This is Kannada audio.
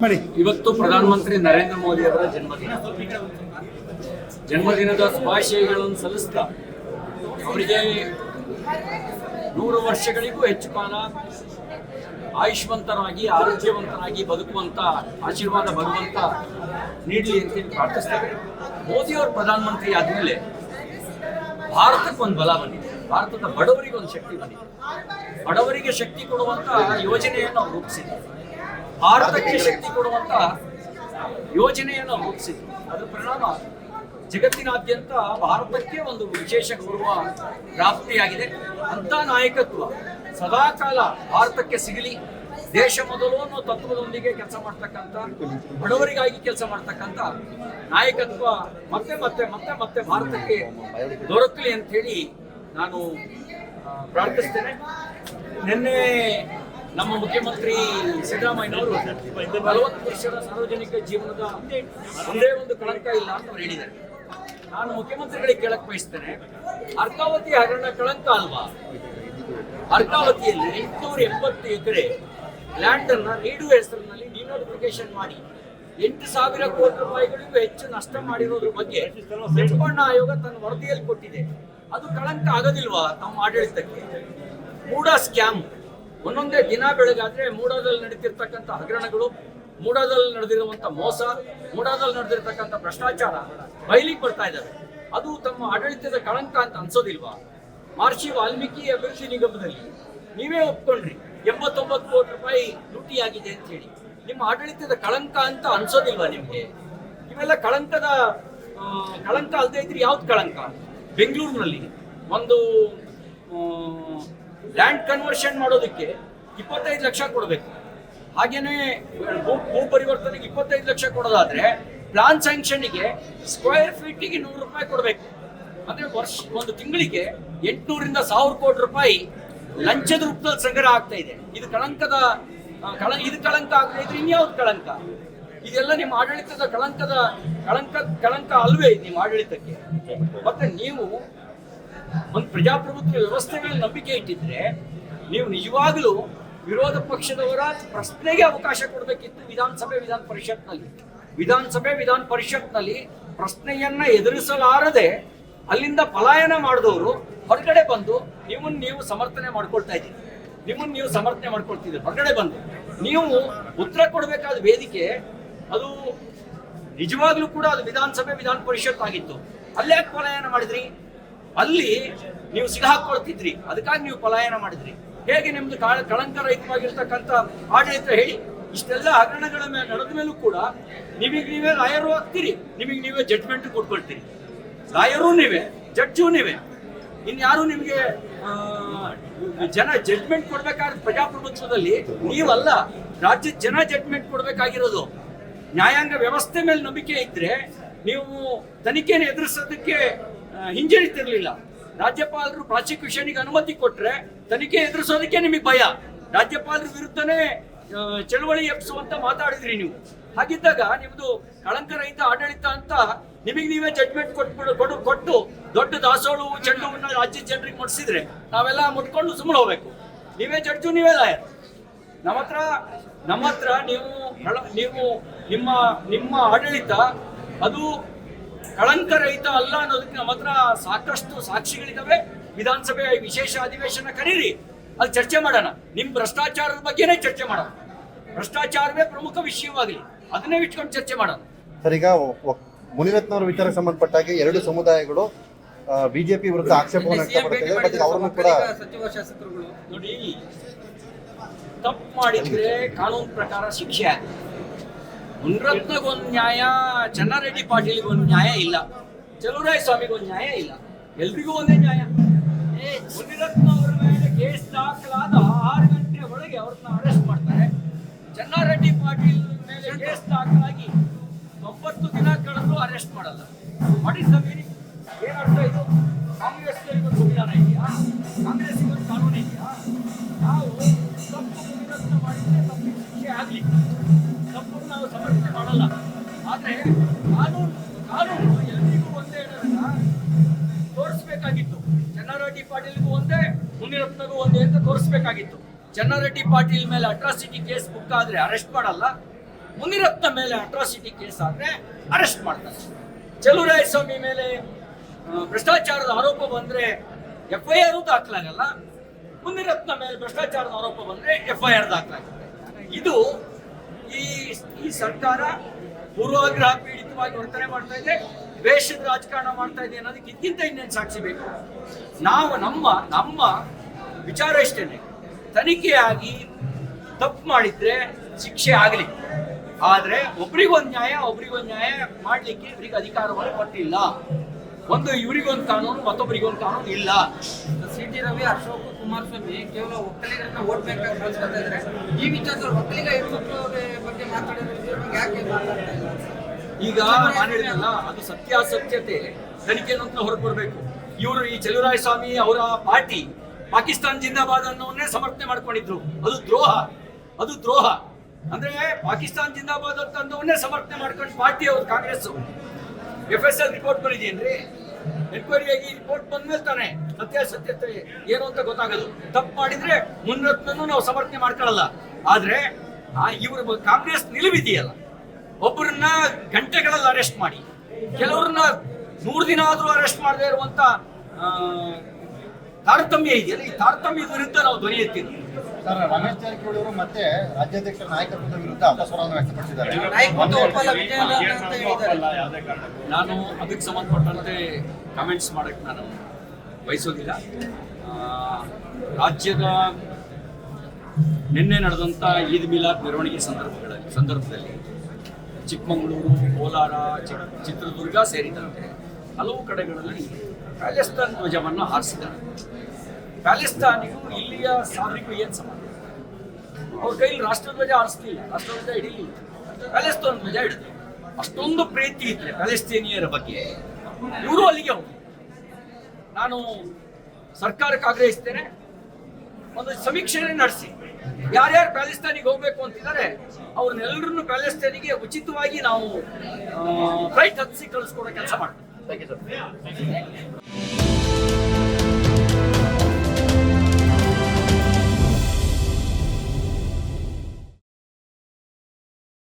ಇವತ್ತು ಪ್ರಧಾನಮಂತ್ರಿ ನರೇಂದ್ರ ಮೋದಿ ಅವರ ಜನ್ಮದಿನದ ಶುಭಾಶಯಗಳನ್ನು ಸಲ್ಲಿಸ್ತಾ ಅವರಿಗೆ 100 ವರ್ಷಗಳಿಗೂ ಹೆಚ್ಚು ಕಾಲ ಆಯುಷ್ಮಂತರಾಗಿ ಆರೋಗ್ಯವಂತರಾಗಿ ಬದುಕುವಂತ ಆಶೀರ್ವಾದ ಭಗವಂತ ನೀಡಲಿ ಅಂತ ಪ್ರಾರ್ಥಿಸ್ತೇವೆ. ಮೋದಿ ಅವರು ಪ್ರಧಾನಮಂತ್ರಿ ಆದ್ಮೇಲೆ ಭಾರತಕ್ಕೆ ಒಂದು ಬಲ ಬಂದಿದೆ, ಭಾರತದ ಬಡವರಿಗೆ ಒಂದು ಶಕ್ತಿ ಬಂದಿದೆ. ಬಡವರಿಗೆ ಶಕ್ತಿ ಕೊಡುವಂತ ಯೋಜನೆಯನ್ನು ಅವರು ರೂಪಿಸಿದ್ದಾರೆ, ಭಾರತಕ್ಕೆ ಶಕ್ತಿ ಕೊಡುವಂತ ಯೋಜನೆಯನ್ನು ರೂಪಿಸಿದ್ರು. ಅದರ ಪರಿಣಾಮ ಜಗತ್ತಿನಾದ್ಯಂತ ಭಾರತಕ್ಕೆ ಒಂದು ವಿಶೇಷ ಗೌರವ ಪ್ರಾಪ್ತಿಯಾಗಿದೆ. ಅಂತ ನಾಯಕತ್ವ ಸದಾಕಾಲ ಭಾರತಕ್ಕೆ ಸಿಗಲಿ, ದೇಶ ಮೊದಲು ಅನ್ನೋ ತತ್ವದೊಂದಿಗೆ ಕೆಲಸ ಮಾಡ್ತಕ್ಕಂಥ, ಬಡವರಿಗಾಗಿ ಕೆಲಸ ಮಾಡ್ತಕ್ಕಂಥ ನಾಯಕತ್ವ ಮತ್ತೆ ಮತ್ತೆ ಮತ್ತೆ ಮತ್ತೆ ಭಾರತಕ್ಕೆ ದೊರಕಲಿ ಅಂತ ಹೇಳಿ ನಾನು ಪ್ರಾರ್ಥಿಸ್ತೇನೆ. ನಿನ್ನೆ ನಮ್ಮ ಮುಖ್ಯಮಂತ್ರಿ ಸಿದ್ದರಾಮಯ್ಯನವರು 40 ವರ್ಷದ ಸಾರ್ವಜನಿಕ ಜೀವನದ ಒಂದೇ ಒಂದು ಕಳಂಕ ಇಲ್ಲ ಅಂತ ಅವ್ರು ಹೇಳಿದ್ದಾರೆ. ನಾನು ಮುಖ್ಯಮಂತ್ರಿಗಳಿಗೆ ಕೇಳಕ್ ಬಯಸ್ತೇನೆ, ಅರ್ಕಾವತಿ ಹಗರಣ ಕಳಂಕ ಅಲ್ವಾ? ಅರ್ಕಾವತಿಯಲ್ಲಿ 280 ಎಕರೆ ಲ್ಯಾಂಡ್ ಅನ್ನ ನೀಡುವ ಹೆಸರಿನಲ್ಲಿ ಡಿನೋಟಿಫಿಕೇಶನ್ ಮಾಡಿ 8,000 ಕೋಟಿ ರೂಪಾಯಿಗಳಿಗೂ ಹೆಚ್ಚು ನಷ್ಟ ಮಾಡಿರೋದ್ರ ಬಗ್ಗೆ ಚುನಾವಣಾ ಆಯೋಗ ತನ್ನ ವರದಿಯಲ್ಲಿ ಕೊಟ್ಟಿದೆ. ಅದು ಕಳಂಕ ಆಗೋದಿಲ್ವಾ ತಮ್ಮ ಆಡಳಿತಕ್ಕೆ? ಮೂಡ ಸ್ಕ್ಯಾಮ್ ಒಂದೊಂದೇ ದಿನ ಬೆಳಗಾದ್ರೆ ಮೂಡಾದಲ್ಲಿ ನಡೀತಿರ್ತಕ್ಕಂಥ ಹಗರಣಗಳು, ಮೂಡಾದಲ್ಲಿ ನಡೆದಿರುವಂತ ಮೋಸ, ಮೂಡಾದಲ್ಲಿ ನಡೆದಿರ್ತಕ್ಕಂಥ ಭ್ರಷ್ಟಾಚಾರ ಬಯಲಿಗೆ ಬರ್ತಾ ಇದ್ದಾರೆ. ಅದು ತಮ್ಮ ಆಡಳಿತದ ಕಳಂಕ ಅಂತ ಅನ್ಸೋದಿಲ್ವಾ? ಮಹರ್ಷಿ ವಾಲ್ಮೀಕಿ ಅಭಿವೃದ್ಧಿ ನಿಗಮದಲ್ಲಿ ನೀವೇ ಒಪ್ಕೊಂಡ್ರಿ 89 ಕೋಟಿ ರೂಪಾಯಿ ಲೂಟಿಯಾಗಿದೆ ಅಂತ ಹೇಳಿ. ನಿಮ್ಮ ಆಡಳಿತದ ಕಳಂಕ ಅಂತ ಅನ್ಸೋದಿಲ್ವಾ ನಿಮ್ಗೆ? ಇವೆಲ್ಲ ಕಳಂಕ ಅಲ್ಲದೆ ಇದ್ರೆ ಯಾವ್ದು ಕಳಂಕ? ಬೆಂಗಳೂರಿನಲ್ಲಿ ಒಂದು ಲ್ಯಾಂಡ್ ಕನ್ವರ್ಷನ್ ಮಾಡೋದಕ್ಕೆ 25 ಲಕ್ಷ ಕೊಡಬೇಕು. ಹಾಗೇನೆ ಭೂ ಪರಿವರ್ತನೆಗೆ 25 ಲಕ್ಷ ಕೊಡೋದಾದ್ರೆ ಪ್ಲಾನ್ ಸ್ಯಾಂಕ್ಷನ್ಗೆ ಸ್ಕ್ವೇರ್ ಫೀಟಿಗೆ 100 ರೂಪಾಯಿ ಕೊಡಬೇಕು. ಅಂದ್ರೆ ಒಂದು ತಿಂಗಳಿಗೆ 800 ರಿಂದ 1000 ಕೋಟಿ ರೂಪಾಯಿ ಲಂಚದ ರೂಪದಲ್ಲಿ ಸಂಗ್ರಹ ಆಗ್ತಾ ಇದೆ. ಇದು ಕಳಂಕ ಆಗ್ತಾ ಇದ್ರೆ ಇನ್ಯಾವ್ದು ಕಳಂಕ? ಇದೆಲ್ಲ ನಿಮ್ಮ ಆಡಳಿತದ ಕಳಂಕ ಅಲ್ವೇ ನಿಮ್ಮ ಆಡಳಿತಕ್ಕೆ? ಮತ್ತೆ ನೀವು ಒಂದು ಪ್ರಜಾಪ್ರಭುತ್ವ ವ್ಯವಸ್ಥೆ ಮೇಲೆ ನಂಬಿಕೆ ಇಟ್ಟಿದ್ರೆ ನೀವು ನಿಜವಾಗಲೂ ವಿರೋಧ ಪಕ್ಷದವರ ಪ್ರಶ್ನೆಗೆ ಅವಕಾಶ ಕೊಡಬೇಕಿತ್ತು. ವಿಧಾನಸಭೆ ವಿಧಾನ ಪರಿಷತ್ನಲ್ಲಿ ಪ್ರಶ್ನೆಯನ್ನ ಎದುರಿಸಲಾರದೆ ಅಲ್ಲಿಂದ ಪಲಾಯನ ಮಾಡಿದವರು ಹೊರಗಡೆ ಬಂದು ನೀವು ಸಮರ್ಥನೆ ಮಾಡ್ಕೊಳ್ತಿದ್ದೀರಿ. ಹೊರಗಡೆ ಬಂದು ನೀವು ಉತ್ತರ ಕೊಡಬೇಕಾದ ವೇದಿಕೆ ಅದು ನಿಜವಾಗ್ಲೂ ಕೂಡ ಅದು ವಿಧಾನಸಭೆ ವಿಧಾನ ಪರಿಷತ್ ಆಗಿತ್ತು. ಅಲ್ಲೇ ಪಲಾಯನ ಮಾಡಿದ್ರಿ, ಅಲ್ಲಿ ನೀವು ಸಿಗಾಕೊಳ್ತಿದ್ರಿ, ಅದಕ್ಕಾಗಿ ನೀವು ಪಲಾಯನ ಮಾಡಿದ್ರಿ. ಹೇಗೆ ನಿಮ್ದು ಕಳಂಕರಹಿತವಾಗಿರ್ತಕ್ಕಂಥ ಆಡಳಿತ ಹೇಳಿ? ಇಷ್ಟೆಲ್ಲ ಹಗರಣಗಳ ಮೇಲೆ ನಡೆದ ಮೇಲೂ ಕೂಡ ನೀವೇ ಲಾಯರು ಆಗ್ತೀರಿ, ನೀವೇ ಜಡ್ಜ್ಮೆಂಟ್ ಕೊಟ್ಕೊಳ್ತೀರಿ. ಲಾಯರು ನೀವೇ, ಜಡ್ಜು ನೀವೇ, ಇನ್ಯಾರು ನಿಮ್ಗೆ ಜನ ಜಡ್ಜ್ಮೆಂಟ್ ಕೊಡ್ಬೇಕಾದ ಪ್ರಜಾಪ್ರಭುತ್ವದಲ್ಲಿ ನೀವಲ್ಲ, ರಾಜ್ಯದ ಜನ ಜಡ್ಜ್ಮೆಂಟ್ ಕೊಡ್ಬೇಕಾಗಿರೋದು. ನ್ಯಾಯಾಂಗ ವ್ಯವಸ್ಥೆ ಮೇಲೆ ನಂಬಿಕೆ ಇದ್ರೆ ನೀವು ತನಿಖೆನ ಎದುರಿಸೋದಕ್ಕೆ ಹಿಂಜರಿತಿರ್ಲಿಲ್ಲ. ರಾಜ್ಯಪಾಲರು ಪ್ರಾಸಿಕ್ಯೂಷನ್ಗೆ ಅನುಮತಿ ಕೊಟ್ರೆ ತನಿಖೆ ಎದುರಿಸೋದಕ್ಕೆ ನಿಮಗೆ ಭಯ. ರಾಜ್ಯಪಾಲರ ವಿರುದ್ಧನೇ ಚಳವಳಿ ಎಬ್ಸುವಂತ ಮಾತಾಡಿದ್ರಿ ನೀವು. ಹಾಗಿದ್ದಾಗ ನಿಮ್ದು ಕಳಂಕರಹಿತ ಆಡಳಿತ ಅಂತ ನೀವೇ ಜಡ್ಜ್ಮೆಂಟ್ ಕೊಟ್ಟು ದೊಡ್ಡ ದಾಸೋಳು ಚೆಂಡವನ್ನ ರಾಜ್ಯದ ಜನರಿಗೆ ಮುಟ್ಟಿಸಿದ್ರೆ ನಾವೆಲ್ಲ ಮುಟ್ಕೊಂಡು ಸುಮ್ಮನೆ ಹೋಗ್ಬೇಕು. ನೀವೇ ಜಡ್ಜು, ನೀವೇ ಲಾಯರ್. ನಮ್ಮ ಹತ್ರ ನೀವು ನಿಮ್ಮ ಆಡಳಿತ ಅದು ಕಳಂಕರಹಿತ ಅಲ್ಲ ಅನ್ನೋದಕ್ಕೆ ನಮ್ಮ ಹತ್ರ ಸಾಕಷ್ಟು ಸಾಕ್ಷಿಗಳಿದಾವೆ. ವಿಧಾನಸಭೆ ವಿಶೇಷ ಅಧಿವೇಶನ ಕರೀರಿ, ಅಲ್ಲಿ ಚರ್ಚೆ ಮಾಡೋಣ. ನಿಮ್ ಭ್ರಷ್ಟಾಚಾರದ ಬಗ್ಗೆನೇ ಚರ್ಚೆ ಮಾಡೋಣ. ಭ್ರಷ್ಟಾಚಾರವೇ ಪ್ರಮುಖ ವಿಷಯವಾಗಲಿ, ಅದನ್ನೇ ಇಟ್ಕೊಂಡು ಚರ್ಚೆ ಮಾಡೋಣ. ಸರ್, ಈಗ ಮುನಿರತ್ನವರ ವಿಚಾರಕ್ಕೆ ಸಂಬಂಧಪಟ್ಟಾಗೆ 2 ಸಮುದಾಯಗಳು ಬಿಜೆಪಿ ವಿರುದ್ಧ ಆಕ್ಷೇಪವನ್ನು ವ್ಯಕ್ತಪಡುತ್ತಿದೆ. ಮತ್ತೆ ಅವರನ್ನು ಕೂಡ ಸಚಿವ ಶಾಸಕರುಗಳು ನೋಡಿ, ತಪ್ಪು ಮಾಡಿದ್ರೆ ಕಾನೂನು ಪ್ರಕಾರ ಶಿಕ್ಷೆ ಆಗುತ್ತೆ. ಮುನಿರತ್ನಗೊಂದು ನ್ಯಾಯ, ಚೆನ್ನಾರೆಡ್ಡಿ ಪಾಟೀಲ್ಗೊಂದು ನ್ಯಾಯ ಇಲ್ಲ, ಚಲುವರಾಯ ಸ್ವಾಮಿಗೊಂದು ನ್ಯಾಯ ಇಲ್ಲ, ಎಲ್ರಿಗೂ ಒಂದೇ ನ್ಯಾಯ. ಮುನಿರತ್ನವರ ಮೇಲೆ ಕೇಸ್ ದಾಖಲಾದ 6 ಗಂಟೆ ಒಳಗೆ ಅವ್ರನ್ನ ಅರೆಸ್ಟ್ ಮಾಡ್ತಾರೆ. ಚೆನ್ನಾರೆಡ್ಡಿ ಪಾಟೀಲ್ ಮೇಲೆ ಕೇಸ್ ದಾಖಲಾಗಿ 90 ದಿನ ಕಳೆದ್ರು ಅರೆಸ್ಟ್ ಮಾಡಲ್ಲ. ಮಾಡಿದ್ದೀರಿ ಏನರ್ಥ ಇದು? ಕಾಂಗ್ರೆಸ್ನವರಿಗೊಂದು ಸಂವಿಧಾನ ಇದೆಯಾ? ಕಾಂಗ್ರೆಸ್ಸಿಗೊಂದು ಕಾನೂನು ಇದೆಯಾ? ನಾವು ತಪ್ಪು ಮುನಿರತ್ನ ಮಾಡಿದ್ರೆ ತಪ್ಪಿಗೆ ಶಿಕ್ಷೆ ಆಗಲಿ, ತಪ್ಪನ್ನು ನಾವು ಸಮರ್ಥನೆ ಮಾಡಲ್ಲ. ಆದ್ರೆ ಕಾನೂನು ಎಲ್ರಿಗೂ ಒಂದೇ ತೋರಿಸ್ಬೇಕಾಗಿತ್ತು. ಚೆನ್ನಾರೆಡ್ಡಿ ಪಾಟೀಲ್ಗೂ ಒಂದೇ, ಮುನಿರತ್ನಗೂ ಒಂದೇ ಅಂತ ತೋರಿಸ್ಬೇಕಾಗಿತ್ತು. ಚೆನ್ನಾರೆಡ್ಡಿ ಪಾಟೀಲ್ ಮೇಲೆ ಅಟ್ರಾಸಿಟಿ ಕೇಸ್ ಬುಕ್ ಆದ್ರೆ ಅರೆಸ್ಟ್ ಮಾಡಲ್ಲ, ಮುನಿರತ್ನ ಮೇಲೆ ಅಟ್ರಾಸಿಟಿ ಕೇಸ್ ಆದ್ರೆ ಅರೆಸ್ಟ್ ಮಾಡ್ತಾರೆ. ಚಲುವರಾಯಸ್ವಾಮಿ ಮೇಲೆ ಭ್ರಷ್ಟಾಚಾರದ ಆರೋಪ ಬಂದ್ರೆ FIR ದಾಖಲಾಗಲ್ಲ. ಮುನಿರತ್ನ ಮೇಲೆ ಭ್ರಷ್ಟಾಚಾರದ ಆರೋಪ ಬಂದ್ರೆ FIR ದಾಖಲಾಗುತ್ತೆ. ಇದು ಈ ಸರ್ಕಾರ ಪೂರ್ವಾಗ್ರಹ ಪೀಡಿತವಾಗಿ ವರ್ತನೆ ಮಾಡ್ತಾ ಇದೆ, ದ್ವೇಷದ ರಾಜಕಾರಣ ಮಾಡ್ತಾ ಇದೆ ಅನ್ನೋದಕ್ಕೆ ಇದಕ್ಕಿಂತ ಇನ್ನೇನು ಸಾಕ್ಷಿ ಬೇಕು? ನಾವು ನಮ್ಮ ವಿಚಾರ ಇಷ್ಟೇನೆ, ತನಿಖೆಯಾಗಿ ತಪ್ಪು ಮಾಡಿದ್ರೆ ಶಿಕ್ಷೆ ಆಗಲಿ, ಆದ್ರೆ ಒಬ್ರಿಗೊಂದು ನ್ಯಾಯ ಮಾಡ್ಲಿಕ್ಕೆ ಇವರಿಗೆ ಅಧಿಕಾರವನ್ನು ಕೊಟ್ಟಿಲ್ಲ. ಒಂದು ಇವರಿಗೊಂದು ಕಾನೂನು, ಮತ್ತೊಬ್ಬರಿಗೊಂದು ಕಾನೂನು ಇಲ್ಲ. CT ರವಿ, ಅಶೋಕ್, ಕುಮಾರಸ್ವಾಮಿ ಕೇವಲ ಒಕ್ಕಲಿಗರನ್ನ ವೋಟ್ ಬ್ಯಾಂಕ್ ಆಗಿ ಬಳಸ್ಕೊತಾ ಇದ್ದಾರೆ. ಈ ವಿಚಾರದಲ್ಲಿ ಒಕ್ಕಲಿಗ ಹೆಣ್ಮಕ್ಳ ಬಗ್ಗೆ ಮಾತಾಡೋದ್ರ ಯಾಕೆ ಮಾತಾಡ್ತಾ ಇಲ್ಲ? ಈಗ ನಾನು ಹೇಳಿದ್ನಲ್ಲ, ಅದು ಸತ್ಯಾಸತ್ಯತೆ ತನಿಖೆ ನಂತರ ಹೊರಗೆ ಬರಬೇಕು. ಇವರು ಈ ಚಲುವರಾಯಸ್ವಾಮಿ ಅವರ ಪಾರ್ಟಿ ಪಾಕಿಸ್ತಾನ್ ಜಿಂದಾಬಾದ್ ಅನ್ನೋನ್ನೇ ಸಮರ್ಥನೆ ಮಾಡ್ಕೊಂಡಿದ್ರು. ಅದು ದ್ರೋಹ. ಅಂದ್ರೆ ಪಾಕಿಸ್ತಾನ್ ಜಿಂದಾಬಾದ್ ಅಂತ ಅನ್ನೋನ್ನೇ ಸಮರ್ಥನೆ ಮಾಡ್ಕೊಂಡು ಪಾರ್ಟಿ ಅವರು ಕಾಂಗ್ರೆಸ್ FSL ರಿಪೋರ್ಟ್ ಬಂದಿದೆಯೇನ್ರಿ? ಎನ್ಕ್ವೈರಿ ಆಗಿ ರಿಪೋರ್ಟ್ ಬಂದ್ಮೇಲೆ ತಾನೆ ಸತ್ಯಾಸತ್ಯತೆ ಏನು ಅಂತ ಗೊತ್ತಾಗೋದು. ತಪ್ಪು ಮಾಡಿದ್ರೆ ಮುನಿರತ್ನನ್ನು ನಾವು ಸಮರ್ಥನೆ ಮಾಡ್ಕೊಳ್ಳಲ್ಲ. ಆದ್ರೆ ಇವರು ಕಾಂಗ್ರೆಸ್ ನಿಲುವಿದೆಯಲ್ಲ, ಒಬ್ಬರನ್ನ ಗಂಟೆಗಳಲ್ಲಿ ಅರೆಸ್ಟ್ ಮಾಡಿ, ಕೆಲವ್ರನ್ನ 100 ದಿನ ಆದ್ರೂ ಅರೆಸ್ಟ್ ಮಾಡದೇ ಇರುವಂತ ತಾರತಮ್ಯ ಇದೆಯಲ್ಲ, ಈ ತಾರತಮ್ಯದ ವಿರುದ್ಧ ನಾವು ಧ್ವನಿ ಎತ್ತಿದ್ವಿ. ಸರ್, ರಮೇಶ್ ಜಾರಕಿಹೊಳಿ ಅವರು ಮತ್ತೆ ರಾಜ್ಯಾಧ್ಯಕ್ಷರ ನಾಯಕತ್ವದ ವಿರುದ್ಧ ಅಪಸ್ವರವನ್ನು ವ್ಯಕ್ತಪಡಿಸಿದ್ದಾರೆ. ನಾನು ಅದಕ್ಕೆ ಸಂಬಂಧಪಟ್ಟಂತೆ ಕಮೆಂಟ್ಸ್ ಮಾಡಕ್ಕೆ ನಾನು ಬಯಸೋದಿಲ್ಲ. ರಾಜ್ಯದ ನಿನ್ನೆ ನಡೆದಂಥ ಈದ್ ಮಿಲಾದ್ ಮೆರವಣಿಗೆ ಸಂದರ್ಭದಲ್ಲಿ ಚಿಕ್ಕಮಗಳೂರು, ಕೋಲಾರ, ಚಿತ್ರದುರ್ಗ ಸೇರಿದಂತೆ ಹಲವು ಕಡೆಗಳಲ್ಲಿ ಪ್ಯಾಲೆಸ್ತಾನ್ ಧ್ವಜವನ್ನು ಹಾರಿಸಿದ್ದಾರೆ. ಪ್ಯಾಲೆಸ್ತಾನಿಗೂ ಇಲ್ಲಿಯ ಸಾಧನೆಗೂ ಏನು ಸಂಬಂಧ? ಅವ್ರ ಕೈಲಿ ರಾಷ್ಟ್ರಧ್ವಜ ಹಾರಿಸ್ಲಿಲ್ಲ, ರಾಷ್ಟ್ರಧ್ವಜ ಹಿಡಿಲಿಲ್ಲ, ಪ್ಯಾಲೆಸ್ತಾನ್ ಧ್ವಜ ಹಿಡಿದ್ರು. ಅಷ್ಟೊಂದು ಪ್ರೀತಿ ಇದ್ರೆ ಪ್ಯಾಲೆಸ್ತೀನಿಯರ ಬಗ್ಗೆ ಇವರು ಅಲ್ಲಿಗೆ ಹೋಗಿ, ನಾನು ಸರ್ಕಾರಕ್ಕೆ ಆಗ್ರಹಿಸ್ತೇನೆ, ಒಂದು ಸಮೀಕ್ಷೆ ನಡೆಸಿ ಯಾರ್ಯಾರು ಪ್ಯಾಲೆಸ್ತಾನಿಗೆ ಹೋಗ್ಬೇಕು ಅಂತಿದ್ದಾರೆ ಅವ್ರನ್ನೆಲ್ಲರನ್ನು ಪ್ಯಾಲೆಸ್ತಾನಿಗೆ ಉಚಿತವಾಗಿ ನಾವು ಫ್ಲೈಟ್ ಹತ್ತಿಸಿ ಕಳಿಸ್ಕೊಡೋ ಕೆಲಸ ಮಾಡ್ತೀವಿ.